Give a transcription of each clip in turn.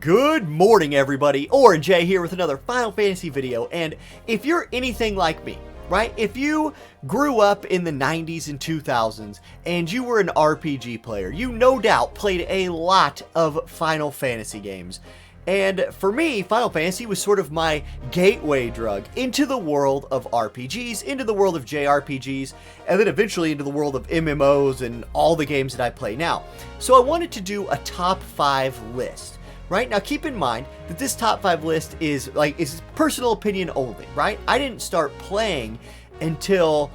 Good morning, everybody. Orange J here with another Final Fantasy video. And if you're anything like me, right? If you grew up in the 90s and 2000s and you were an RPG player, you no doubt played a lot of Final Fantasy games. And for me, Final Fantasy was sort of my gateway drug into the world of RPGs, into the world of JRPGs, and then eventually into the world of MMOs and all the games that I play now. So I wanted to do a top 5 list. Right? Now keep in mind that this top 5 list is personal opinion only, right? I didn't start playing until,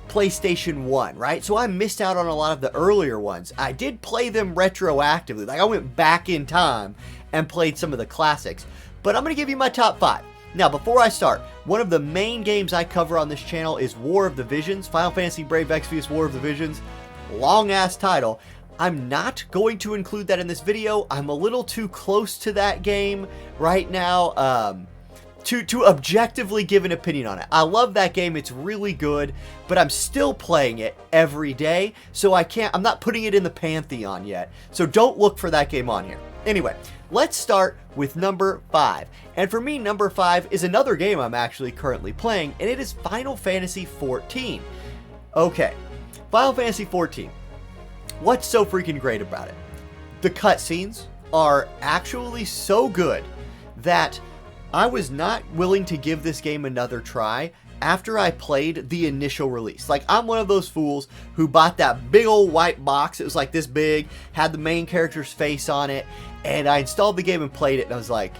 PlayStation 1, right? So I missed out on a lot of the earlier ones. I did play them retroactively. Like I went back in time and played some of the classics. But I'm going to give you my top 5. Now, before I start, one of the main games I cover on this channel is War of the Visions, Final Fantasy Brave Exvius War of the Visions. Long ass title. I'm not going to include that in this video. I'm a little too close to that game right now to objectively give an opinion on it. I love that game. It's really good, but I'm still playing it every day, so I'm not putting it in the pantheon yet. So don't look for that game on here. Anyway, let's start with number 5. And for me, number 5 is another game I'm actually currently playing, and it is Final Fantasy XIV. Okay, Final Fantasy XIV. What's so freaking great about it? The cutscenes are actually so good that I was not willing to give this game another try after I played the initial release. Like, I'm one of those fools who bought that big old white box. It was like this big, had the main character's face on it, and I installed the game and played it, and I was like,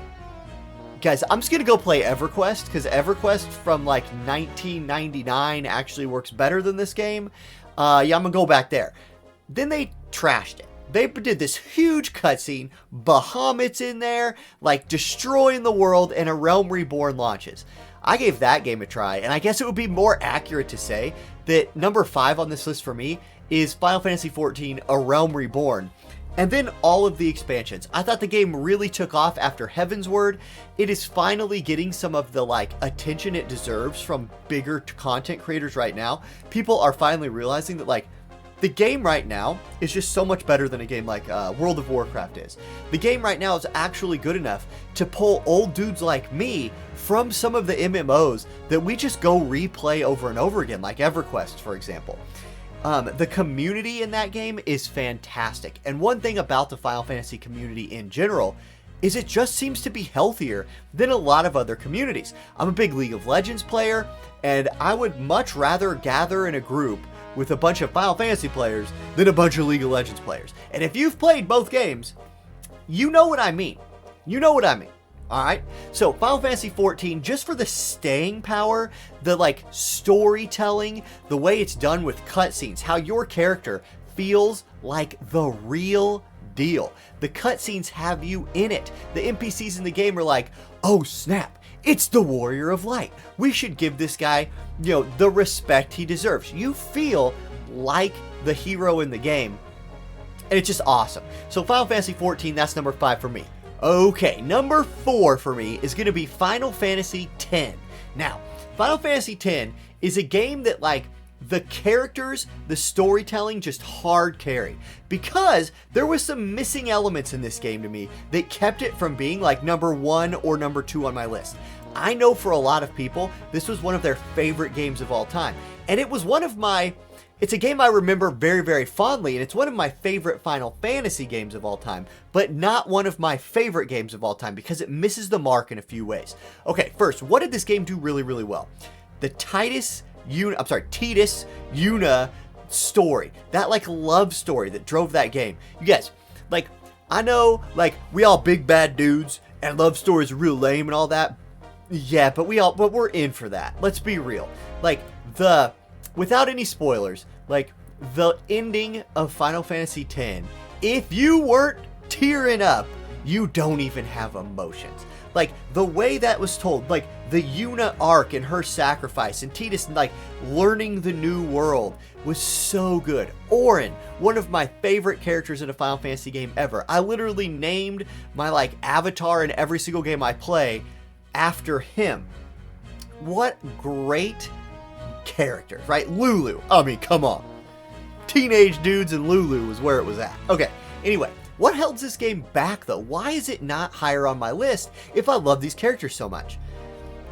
guys, I'm just going to go play EverQuest, because EverQuest from like 1999 actually works better than this game. Yeah, I'm going to go back there. Then they trashed it. They did this huge cutscene, Bahamut's in there, like destroying the world, and A Realm Reborn launches. I gave that game a try, and I guess it would be more accurate to say that number 5 on this list for me is Final Fantasy XIV, A Realm Reborn. And then all of the expansions. I thought the game really took off after Heavensward. It is finally getting some of the attention it deserves from bigger content creators right now. People are finally realizing that the game right now is just so much better than a game like World of Warcraft is. The game right now is actually good enough to pull old dudes like me from some of the MMOs that we just go replay over and over again, like EverQuest, for example. The community in that game is fantastic. And one thing about the Final Fantasy community in general is it just seems to be healthier than a lot of other communities. I'm a big League of Legends player, and I would much rather gather in a group with a bunch of Final Fantasy players than a bunch of League of Legends players. And if you've played both games, you know what I mean. You know what I mean. Alright? So, Final Fantasy XIV, just for the staying power, the storytelling, the way it's done with cutscenes, how your character feels like the real deal. The cutscenes have you in it. The NPCs in the game are like, oh snap, it's the Warrior of Light. We should give this guy, the respect he deserves. You feel like the hero in the game, and it's just awesome. So Final Fantasy XIV, that's number 5 for me. Okay, number 4 for me is going to be Final Fantasy X. Now, Final Fantasy X is a game that, the characters, the storytelling just hard carry, because there was some missing elements in this game to me that kept it from being number 1 or number 2 on my list. I know for a lot of people, this was one of their favorite games of all time. And it was it's a game I remember very, very fondly, and it's one of my favorite Final Fantasy games of all time, but not one of my favorite games of all time because it misses the mark in a few ways. Okay, first, what did this game do really, really well? The Tidus Yuna story, that love story that drove that game. You guys, I know we all big bad dudes and love stories are real lame and all that. Yeah, but we're in for that. Let's be real. Without any spoilers, the ending of Final Fantasy X, if you weren't tearing up, you don't even have emotions. The way that was told, the Yuna arc and her sacrifice, and Tidus, learning the new world was so good. Auron, one of my favorite characters in a Final Fantasy game ever. I literally named my, avatar in every single game I play after him. What great characters, right? Lulu, I mean, come on. Teenage dudes and Lulu was where it was at. Okay, anyway, What held this game back though? Why is it not higher on my list if I love these characters so much?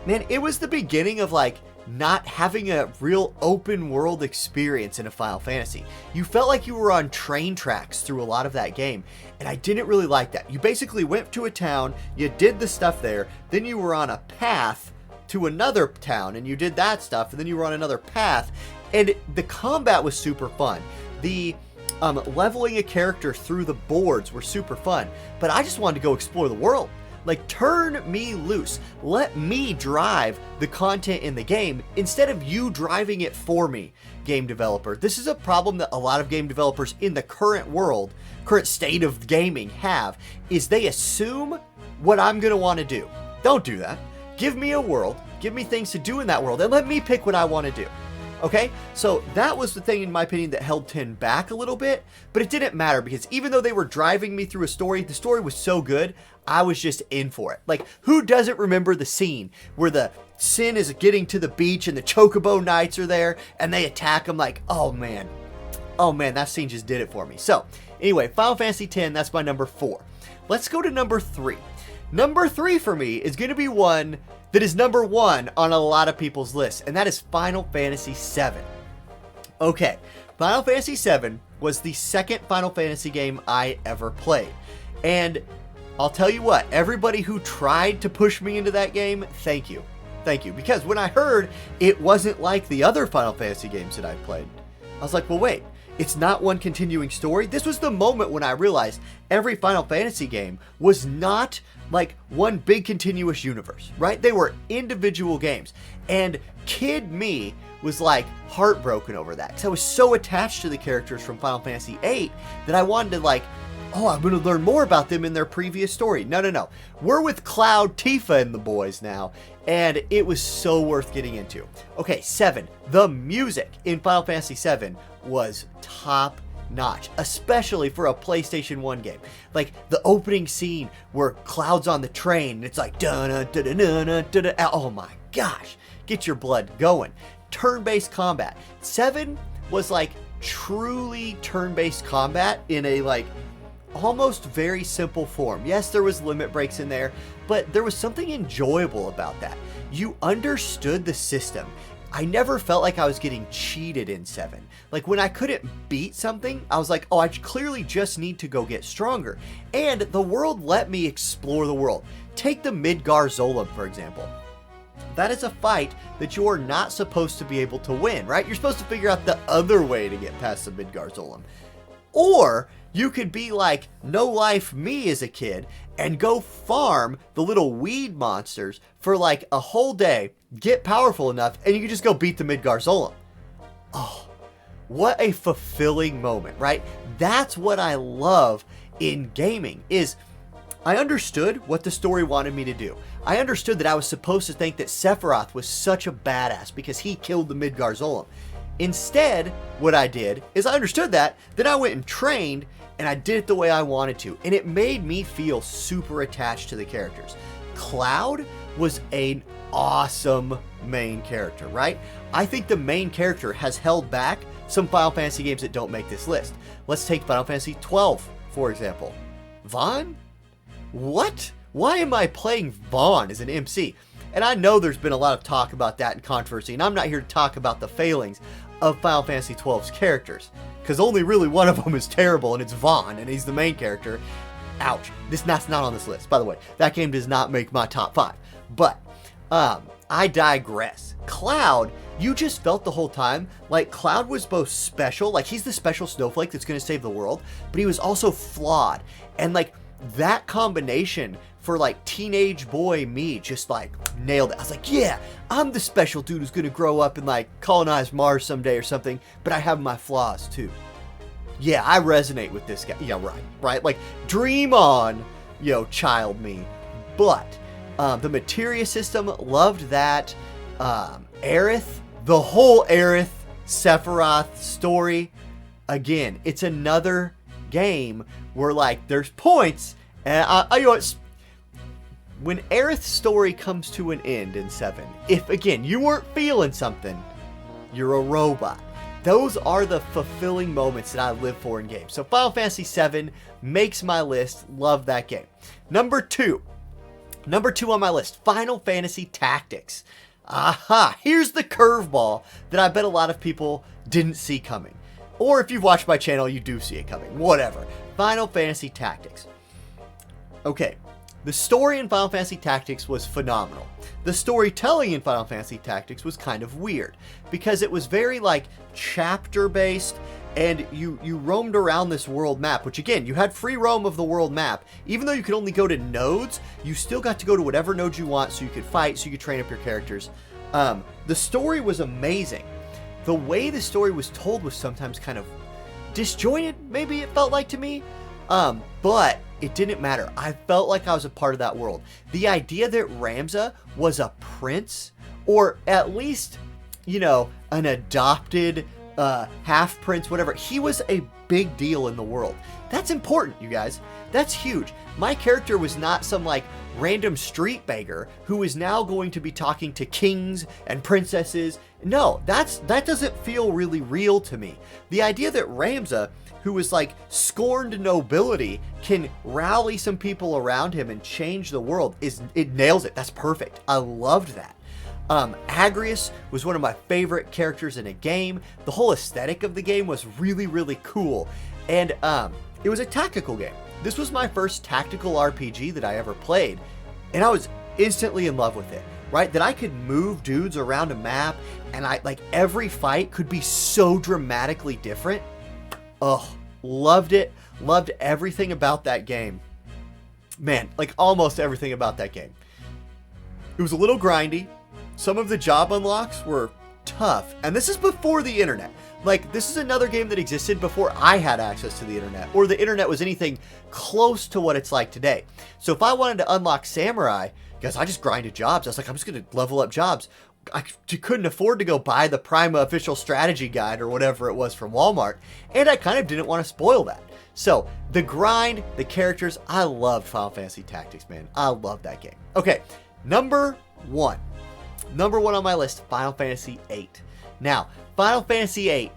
Man, it was the beginning of like not having a real open world experience in a Final Fantasy. You felt like you were on train tracks through a lot of that game, and I didn't really like that. You basically went to a town, you did the stuff there, then you were on a path to another town and you did that stuff, and then you were on another path, and the combat was super fun. The leveling a character through the boards were super fun, but I just wanted to go explore the world. Like, turn me loose. Let me drive the content in the game instead of you driving it for me, game developer. This is a problem that a lot of game developers in the current world, current state of gaming have, is they assume what I'm going to want to do. Don't do that. Give me a world, give me things to do in that world, and let me pick what I want to do. Okay, so that was the thing, in my opinion, that held 10 back a little bit, but it didn't matter because even though they were driving me through a story, the story was so good, I was just in for it. Like, who doesn't remember the scene where the Sin is getting to the beach and the Chocobo Knights are there and they attack him? Like, oh man, that scene just did it for me. So, anyway, Final Fantasy X, that's my number 4. Let's go to number 3. Number 3 for me is going to be one that is number 1 on a lot of people's lists, and that is Final Fantasy VII. Okay, Final Fantasy VII was the second Final Fantasy game I ever played. And I'll tell you what, everybody who tried to push me into that game, thank you. Thank you. Because when I heard it wasn't like the other Final Fantasy games that I played, I was like, well, wait. It's not one continuing story. This was the moment when I realized every Final Fantasy game was not like one big continuous universe, right? They were individual games. And kid me was like heartbroken over that, because I was so attached to the characters from Final Fantasy VIII that I wanted to like, oh, I'm going to learn more about them in their previous story. No. We're with Cloud, Tifa, and the boys now, and it was so worth getting into. Okay, 7. The music in Final Fantasy VII was top notch, especially for a PlayStation 1 game. Like the opening scene where Cloud's on the train and it's like da-da-da-da-da-da-da. Oh my gosh, get your blood going. Turn-based combat. 7 was like truly turn-based combat in a like almost very simple form. Yes, there was limit breaks in there, but there was something enjoyable about that. You understood the system. I never felt like I was getting cheated in 7. Like when I couldn't beat something, I was like, oh, I clearly just need to go get stronger. And the world let me explore the world. Take the Midgar Zolom, for example. That is a fight that you're not supposed to be able to win, right? You're supposed to figure out the other way to get past the Midgar Zolom. Or you could be like No Life Me as a kid and go farm the little weed monsters for like a whole day, get powerful enough, and you can just go beat the Midgar Zolom. Oh, what a fulfilling moment, right? That's what I love in gaming, is I understood what the story wanted me to do. I understood that I was supposed to think that Sephiroth was such a badass because he killed the Midgar Zolom. Instead, what I did is I understood that, then I went and trained, and I did it the way I wanted to, and it made me feel super attached to the characters. Cloud was an awesome main character, right? I think the main character has held back some Final Fantasy games that don't make this list. Let's take Final Fantasy XII, for example. Vaughn? What? Why am I playing Vaughn as an MC? And I know there's been a lot of talk about that and controversy, and I'm not here to talk about the failings of Final Fantasy XII's characters, because only really one of them is terrible, and it's Vaughn, and he's the main character. Ouch. That's not on this list, by the way. That game does not make my top 5. But, I digress. Cloud, you just felt the whole time like Cloud was both special, like he's the special snowflake that's going to save the world, but he was also flawed. And like that combination for like teenage boy me just like nailed it. I was like, yeah, I'm the special dude who's going to grow up and like colonize Mars someday or something, but I have my flaws too. Yeah, I resonate with this guy. Yeah, right. Like, dream on, child me. But the materia system, loved that. Aerith, the whole Aerith Sephiroth story. Again, it's another game where like there's points, and when Aerith's story comes to an end in 7, if again you weren't feeling something, you're a robot. those are the fulfilling moments that I live for in games. So Final Fantasy VII makes my list. Love that game. Number two on my list, Final Fantasy Tactics. Aha, here's the curveball that I bet a lot of people didn't see coming. Or if you've watched my channel, you do see it coming. Whatever. Final Fantasy Tactics. Okay, the story in Final Fantasy Tactics was phenomenal. The storytelling in Final Fantasy Tactics was kind of weird because it was very like chapter based, and you roamed around this world map, which again, you had free roam of the world map. Even though you could only go to nodes, you still got to go to whatever nodes you want, so you could fight, so you could train up your characters. The story was amazing. The way the story was told was sometimes kind of disjointed, maybe it felt like to me. But it didn't matter. I felt like I was a part of that world. The idea that Ramza was a prince, or at least, you know, an adopted half prince, whatever, he was a big deal in the world. That's important, you guys. That's huge. My character was not some like random street beggar who is now going to be talking to kings and princesses. No, that doesn't feel really real to me. The idea that Ramza, who is like scorned nobility, can rally some people around him and change the world, it nails it. That's perfect. I loved that. Agrius was one of my favorite characters in a game. The whole aesthetic of the game was really, really cool. And it was a tactical game. This was my first tactical RPG that I ever played, and I was instantly in love with it, right? That I could move dudes around a map, and every fight could be so dramatically different. Oh, loved it. Loved everything about that game. Man, like almost everything about that game. It was a little grindy. Some of the job unlocks were tough. And this is before the internet. Like, this is another game that existed before I had access to the internet, or the internet was anything close to what it's like today. So if I wanted to unlock Samurai, guys, I just grinded jobs. I was like, I'm just going to level up jobs. I couldn't afford to go buy the Prima official strategy guide or whatever it was from Walmart, and I kind of didn't want to spoil that. So the grind, the characters, I loved Final Fantasy Tactics, man. I love that game. Okay, number one on my list, Final Fantasy VIII. Now, Final Fantasy VIII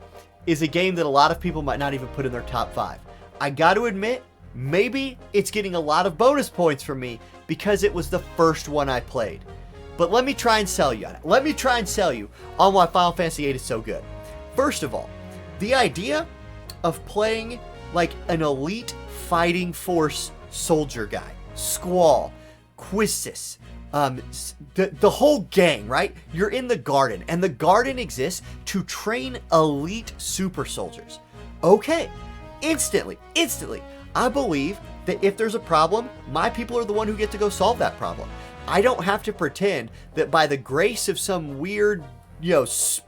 is a game that a lot of people might not even put in their top 5. I got to admit, maybe it's getting a lot of bonus points from me because it was the first one I played. But let me try and sell you on it. Let me try and sell you on why Final Fantasy VIII is so good. First of all, the idea of playing like an elite fighting force soldier guy, Squall, Quistis, the whole gang, right? You're in the garden, and the garden exists to train elite super soldiers. Okay, instantly, I believe that if there's a problem, my people are the one who get to go solve that problem. I don't have to pretend that by the grace of some weird,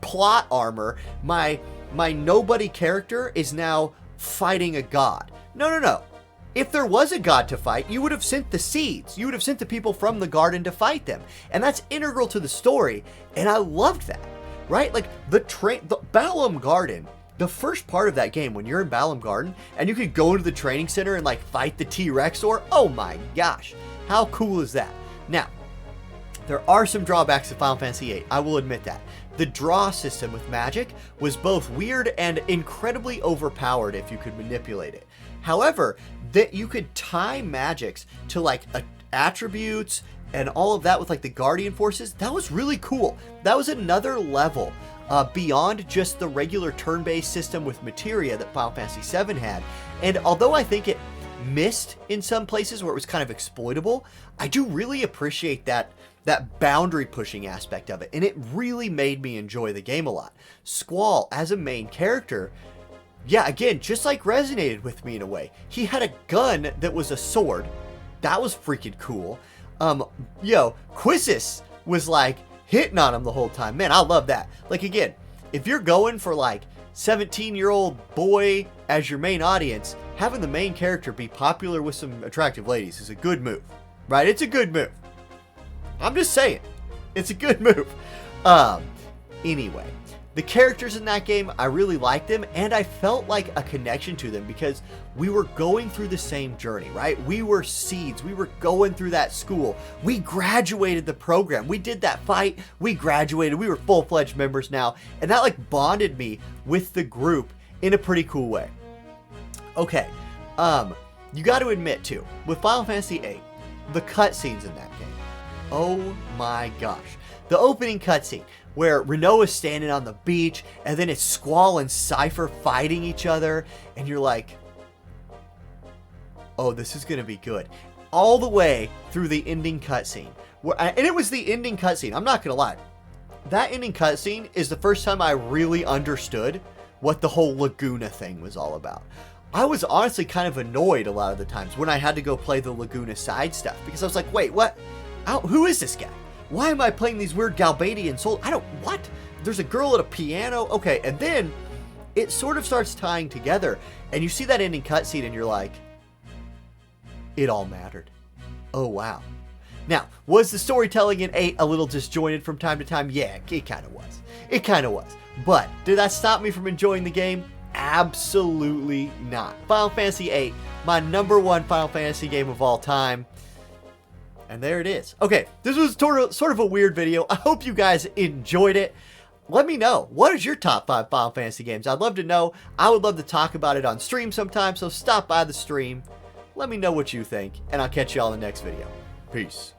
plot armor, my nobody character is now fighting a god. No. If there was a god to fight, you would have sent the seeds. You would have sent the people from the garden to fight them. And that's integral to the story, and I loved that, right? Like, the Balamb Garden, the first part of that game, when you're in Balamb Garden, and you could go into the training center and, fight the T-Rex, or, oh my gosh, how cool is that? Now, there are some drawbacks to Final Fantasy VIII, I will admit that. The draw system with magic was both weird and incredibly overpowered if you could manipulate it. However, that you could tie magics to attributes and all of that with the Guardian Forces, that was really cool. That was another level beyond just the regular turn-based system with materia that Final Fantasy VII had. And although I think it missed in some places where it was kind of exploitable, I do really appreciate that boundary pushing aspect of it, and it really made me enjoy the game a lot. Squall as a main character, yeah, again, just resonated with me in a way. He had a gun that was a sword. That was freaking cool. Quistis was hitting on him the whole time. Man, I love that. Again, if you're going for 17-year-old boy as your main audience, having the main character be popular with some attractive ladies is a good move, right? It's a good move. I'm just saying, it's a good move. Anyway, The characters in that game, I really liked them, and I felt like a connection to them because we were going through the same journey, right? We were seeds. We were going through that school. We graduated the program. We did that fight. We graduated. We were full-fledged members now, and that like bonded me with the group in a pretty cool way. Okay, you got to admit too, with Final Fantasy VIII, the cutscenes in that game, oh my gosh. The opening cutscene, where Renault is standing on the beach, and then it's Squall and Cypher fighting each other, and you're like, oh, this is going to be good. All the way through the ending cutscene. And it was the ending cutscene, I'm not going to lie. That ending cutscene is the first time I really understood what the whole Laguna thing was all about. I was honestly kind of annoyed a lot of the times when I had to go play the Laguna side stuff, because I was like, wait, what? Who is this guy? Why am I playing these weird Galbadian souls? What? There's a girl at a piano? Okay, and then it sort of starts tying together, and you see that ending cutscene, and you're like, it all mattered. Oh, wow. Now, was the storytelling in 8 a little disjointed from time to time? Yeah, it kind of was. It kind of was. But did that stop me from enjoying the game? Absolutely not. Final Fantasy VIII, my #1 Final Fantasy game of all time. And there it is. Okay, this was sort of a weird video. I hope you guys enjoyed it. Let me know, what is your top 5 Final Fantasy games? I'd love to know. I would love to talk about it on stream sometime, so stop by the stream. Let me know what you think, and I'll catch you all in the next video. Peace.